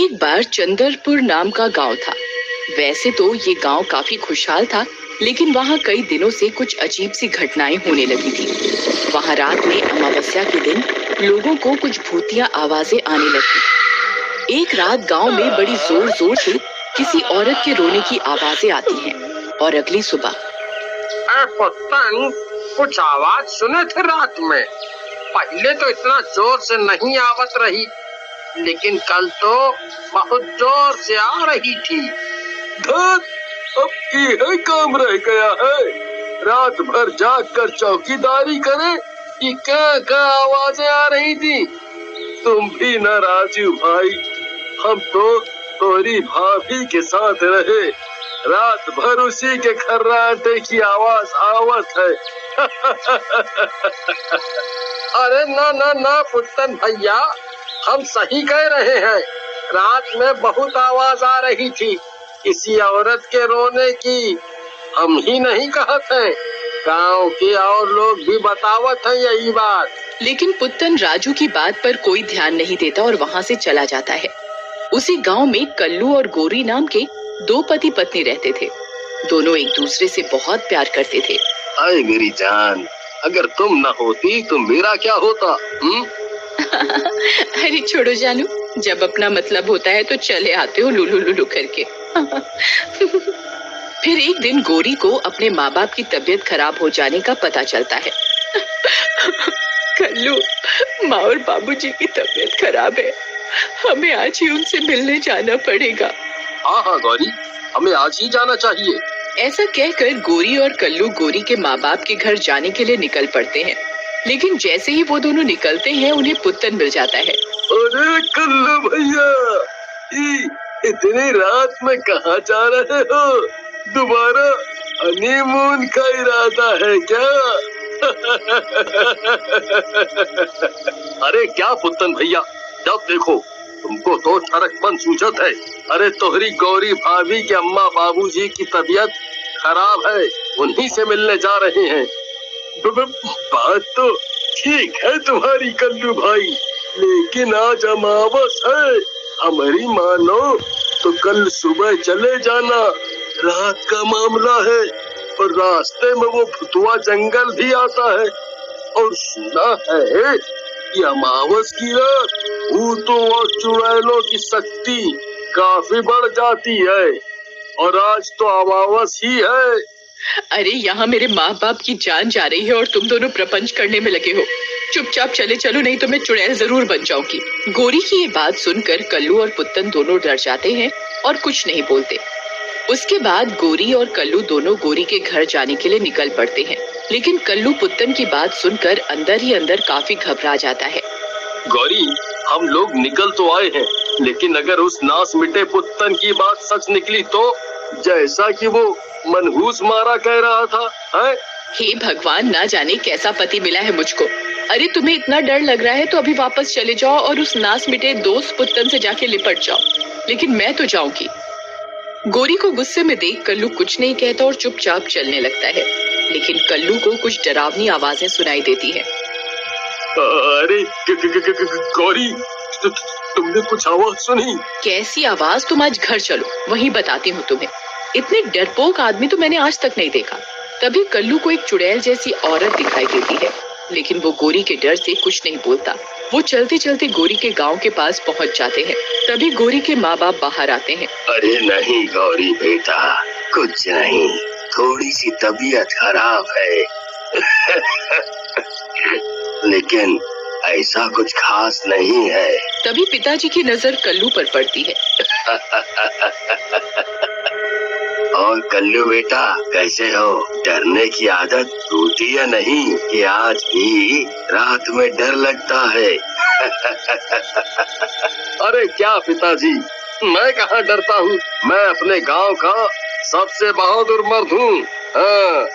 एक बार चंद्रपुर नाम का गांव था। वैसे तो ये गांव काफी खुशहाल था, लेकिन वहाँ कई दिनों से कुछ अजीब सी घटनाएं होने लगी थी। वहाँ रात में अमावस्या के दिन लोगों को कुछ भूतिया आवाजें आने लगी। एक रात गांव में बड़ी जोर जोर से किसी औरत के रोने की आवाजें आती हैं और अगली सुबह पतंग कुछ आवाज सुने थे रात में। पहले तो इतना जोर से नहीं आवत रही, लेकिन कल तो बहुत जोर से आ रही थी। धत, अब यह काम रह गया है। रात भर जाग कर चौकीदारी करे कि क्या आवाजें आ रही थी। तुम भी न राजू भाई, हम तो तोरी भाभी के साथ रहे, रात भर उसी के खर्राटे की आवाज आवत है। अरे ना ना ना पुत्तन भैया, हम सही कह रहे हैं। रात में बहुत आवाज आ रही थी, किसी औरत के रोने की। हम ही नहीं कहते हैं, गांव के और लोग भी बतावत हैं यही बात। लेकिन पुत्तन राजू की बात पर कोई ध्यान नहीं देता और वहाँ से चला जाता है। उसी गांव में कल्लू और गोरी नाम के दो पति पत्नी रहते थे। दोनों एक दूसरे से बहुत प्यार करते थे। अरे मेरी जान, अगर तुम न होती तो मेरा क्या होता? अरे छोड़ो जानू, जब अपना मतलब होता है तो चले आते हो लुलु लुलु करके। फिर एक दिन गोरी को अपने माँ बाप की तबीयत खराब हो जाने का पता चलता है। कल्लू, माँ और बाबूजी की तबीयत खराब है, हमें आज ही उनसे मिलने जाना पड़ेगा। हाँ हाँ गौरी, हमें आज ही जाना चाहिए। ऐसा कहकर गोरी और कल्लू गोरी के माँ बाप के घर जाने के लिए निकल पड़ते हैं। लेकिन जैसे ही वो दोनों निकलते हैं, उन्हें पुत्तन मिल जाता है। अरे कल्लू भैया, इतनी रात में कहाँ जा रहे हो? दोबारा हनीमून का इरादा है क्या? अरे क्या पुत्तन भैया, जब देखो तुमको तो ठरकपन सूझत है। अरे तोहरी गौरी भाभी के अम्मा बाबूजी की तबीयत खराब है, उन्हीं से मिलने जा रहे हैं। बात तो ठीक है तुम्हारी कल्लू भाई, लेकिन आज अमावस है। हमारी मानो तो कल सुबह चले जाना, रात का मामला है। और रास्ते में वो भुतवा जंगल भी आता है, और सुना है कि अमावस की रात भूतों और चुड़ैलों की शक्ति काफी बढ़ जाती है। और आज तो अमावस ही है। अरे यहाँ मेरे माँ बाप की जान जा रही है और तुम दोनों प्रपंच करने में लगे हो। चुपचाप चले चलो, नहीं तो मैं चुड़ैल जरूर बन जाऊंगी। गोरी की ये बात सुनकर कल्लू और पुत्तन दोनों डर जाते हैं और कुछ नहीं बोलते। उसके बाद गोरी और कल्लू दोनों गोरी के घर जाने के लिए निकल पड़ते हैं। लेकिन कल्लू पुत्तन की बात सुनकर अंदर ही अंदर काफी घबरा जाता है। गौरी, हम लोग निकल तो आए हैं, लेकिन अगर उस नास मिटे पुत्तन की बात सच निकली तो, जैसा कि वो मनहूस मारा कह रहा था, है? हे भगवान, ना जाने कैसा पति मिला है मुझको। अरे तुम्हें इतना डर लग रहा है तो अभी वापस चले जाओ और उस नास मिटे दोस्त पुत्तन से जाके लिपट जाओ, लेकिन मैं तो जाऊंगी। गोरी को गुस्से में देख कल्लू कुछ नहीं कहता और चुपचाप चलने लगता है। लेकिन कल्लू को कुछ डरावनी आवाजें सुनाई देती हैं। अरे गौरी, तुमने कुछ आवाज सुनी? कैसी आवाज? तुम आज घर चलो, वहीं बताती हूँ तुम्हें। इतने डरपोक आदमी तो मैंने आज तक नहीं देखा। तभी कल्लू को एक चुड़ैल जैसी औरत दिखाई देती है, लेकिन वो गोरी के डर से कुछ नहीं बोलता। वो चलते चलते गोरी के गांव के पास पहुंच जाते हैं। तभी गोरी के माँ बाप बाहर आते हैं। अरे नहीं गौरी बेटा, कुछ नहीं, थोड़ी सी तबीयत खराब है। लेकिन ऐसा कुछ खास नहीं है। तभी पिताजी की नजर कल्लू पर पड़ती है। और कल्लू बेटा, कैसे हो? डरने की आदत टूटी या नहीं कि आज भी रात में डर लगता है? अरे क्या पिताजी, मैं कहाँ डरता हूँ। मैं अपने गांव का सबसे बहादुर मर्द हूँ। हाँ।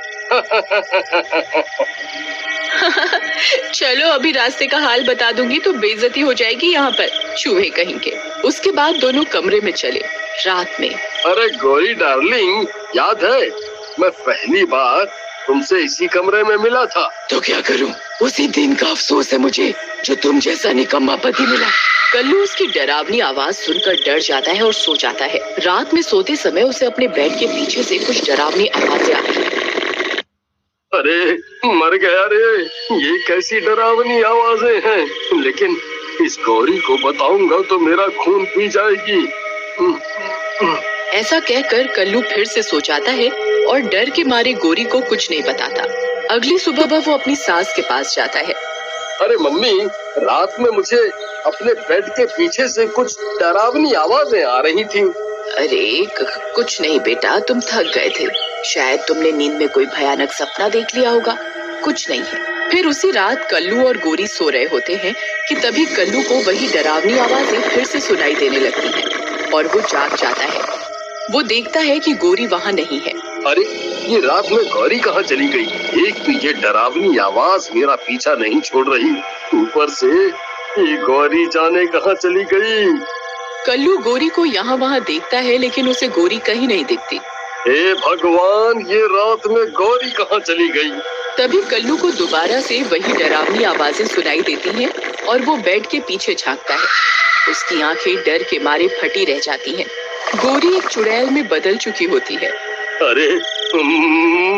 चलो अभी रास्ते का हाल बता दूंगी तो बेइज्जती हो जाएगी यहाँ पर, चूहे कहीं के। उसके बाद दोनों कमरे में चले। रात में, अरे गोरी डार्लिंग, याद है मैं पहली बार तुमसे इसी कमरे में मिला था? तो क्या करूं, उसी दिन का अफसोस है मुझे जो तुम जैसा निकम्मा पति मिला। कल्लू उसकी डरावनी आवाज सुनकर डर जाता है और सो जाता है। रात में सोते समय उसे अपने बेड के पीछे से कुछ डरावनी आवाजें आती हैं। अरे मर गया रे, ये कैसी डरावनी आवाजें हैं। लेकिन इस गौरी को बताऊंगा तो मेरा खून पी जाएगी। ऐसा कहकर कल्लू फिर से सो जाता है और डर के मारे गौरी को कुछ नहीं बताता। अगली सुबह वो अपनी सास के पास जाता है। अरे मम्मी, रात में मुझे अपने बेड के पीछे से कुछ डरावनी आवाजें आ रही थी। अरे कुछ नहीं बेटा, तुम थक गए थे, शायद तुमने नींद में कोई भयानक सपना देख लिया होगा, कुछ नहीं है। फिर उसी रात कल्लू और गौरी सो रहे होते हैं कि तभी कल्लू को वही डरावनी आवाजें फिर से सुनाई देने लगती हैं और वो जाग जाता है। वो देखता है कि गौरी वहाँ नहीं है। अरे ये रात में गौरी कहाँ चली गई? एक तो ये डरावनी आवाज मेरा पीछा नहीं छोड़ रही, ऊपर से ये गौरी जाने कहाँ चली गई। कल्लू गौरी को यहाँ वहाँ देखता है लेकिन उसे गौरी कहीं नहीं दिखती। हे भगवान, ये रात में गौरी कहाँ चली गई? तभी कल्लू को दोबारा से वही डरावनी आवाजें सुनाई देती हैं और वो बेड के पीछे झांकता है। उसकी आंखें डर के मारे फटी रह जाती हैं। गौरी एक चुड़ैल में बदल चुकी होती है। अरे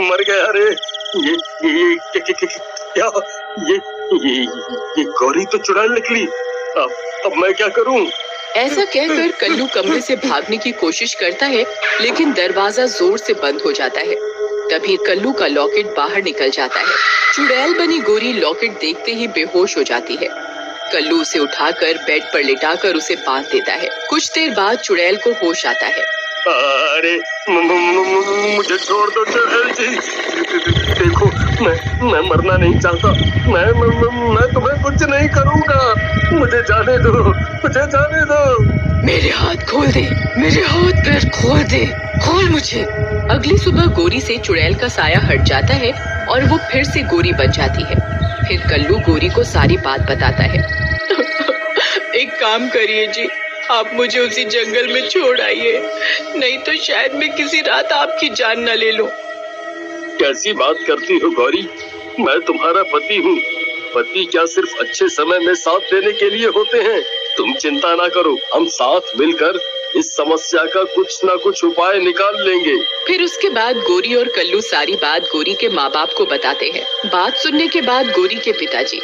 मर गया रे, क्या ये गौरी तो चुड़ैल निकली। अब मैं क्या करूं? ऐसा कहकर कल्लू कमरे से भागने की कोशिश करता है लेकिन दरवाजा जोर से बंद हो जाता है। तभी कल्लू का लॉकेट बाहर निकल जाता है। चुड़ैल बनी गौरी लॉकेट देखते ही बेहोश हो जाती है। कल्लू उसे उठाकर बेड पर लिटाकर उसे बांध देता है। कुछ देर बाद चुड़ैल को होश आता है। अरे मुझे छोड़ दो चुड़ैल जी, देखो मैं मरना नहीं चाहता। मैं तुम्हें कुछ नहीं करूंगा, मुझे जाने दो, मुझे जाने दो। मेरे हाथ खोल दे, मेरे हाथ पैर खोल दे, खोल मुझे। अगली सुबह गौरी से चुड़ैल का साया हट जाता है और वो फिर से गौरी बन जाती है। फिर कल्लू गौरी को सारी बात बताता है। एक काम करिए जी, आप मुझे उसी जंगल में छोड़ आइए, नहीं तो शायद मैं किसी रात आपकी जान न ले लूं। कैसी बात करती हो गौरी, मैं तुम्हारा पति हूँ। पति क्या सिर्फ अच्छे समय में साथ देने के लिए होते हैं? तुम चिंता ना करो, हम साथ मिलकर इस समस्या का कुछ ना कुछ उपाय निकाल लेंगे। फिर उसके बाद गौरी और कल्लू सारी बात गौरी के माँ बाप को बताते हैं। बात सुनने के बाद गौरी के पिताजी,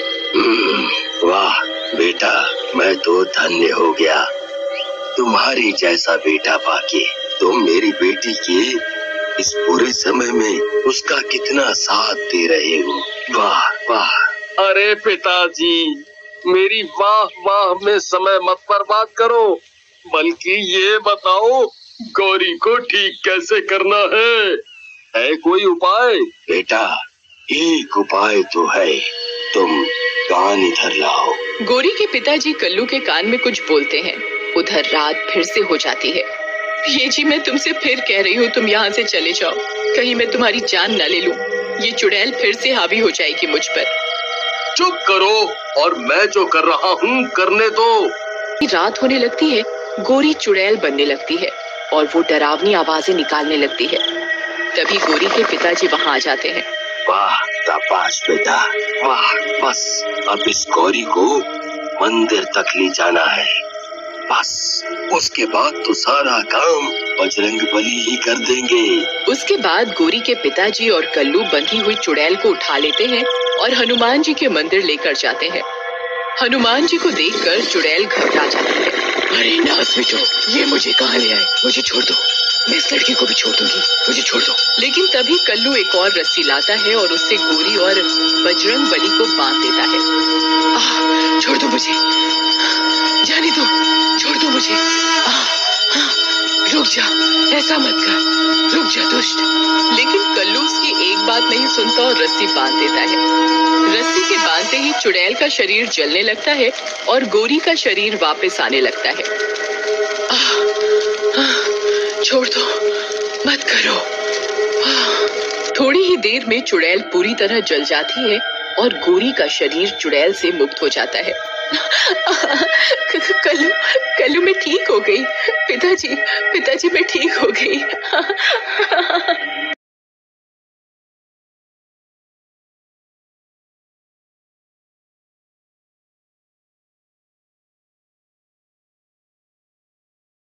वाह बेटा, मैं तो धन्य हो गया तुम्हारी जैसा बेटा पाके। तुम मेरी बेटी के इस पूरे समय में उसका कितना साथ दे रहे हो, वाह वाह। अरे पिताजी, मेरी वाह वाह में समय मत बर्बाद करो, बल्कि ये बताओ गौरी को ठीक कैसे करना है कोई उपाय? बेटा एक उपाय तो है, तुम कान इधर लाओ। गौरी के पिताजी कल्लू के कान में कुछ बोलते हैं। उधर रात फिर से हो जाती है। ये जी, मैं तुमसे फिर कह रही हूँ, तुम यहाँ से चले जाओ, कहीं मैं तुम्हारी जान न ले लूं। ये चुड़ैल फिर से हावी हो जाएगी मुझ पर। चुप करो और मैं जो कर रहा हूँ करने दो। रात होने लगती है, गौरी चुड़ैल बनने लगती है और वो डरावनी आवाजें निकालने लगती है। तभी गौरी के पिताजी वहाँ आ जाते हैं। वाह शाबाश बेटा, वाह, बस अब इस गौरी को मंदिर तक ले जाना है, बस उसके बाद तो सारा काम बजरंग बली ही कर देंगे। उसके बाद गौरी के पिताजी और कल्लू बंधी हुई चुड़ैल को उठा लेते हैं और हनुमान जी के मंदिर लेकर जाते हैं। हनुमान जी को देखकर चुड़ैल घबरा जाती है। अरे नास बेटो, ये मुझे कहाँ ले आए, मुझे छोड़ दो, मैं इस लड़की को भी छोड़ दूंगी, मुझे छोड़ दो। लेकिन तभी कल्लू एक और रस्सी लाता है और उससे गौरी और बजरंग बली को बांध देता है। छोड़ दो मुझे, जाने दो, छोड़ दो मुझे। रुक जा, ऐसा मत कर, रुक जा दुष्ट। लेकिन कल्लू उसकी एक बात नहीं सुनता और रस्सी बांध देता है। रस्सी के बांधते ही चुड़ैल का शरीर जलने लगता है और गौरी का शरीर वापस आने लगता है। छोड़ दो, मत करो। थोड़ी ही देर में चुड़ैल पूरी तरह जल जाती है और गौरी का शरीर चुड़ैल से मुक्त हो जाता है। कल्लू मैं ठीक हो गई, पिताजी मैं ठीक हो गई।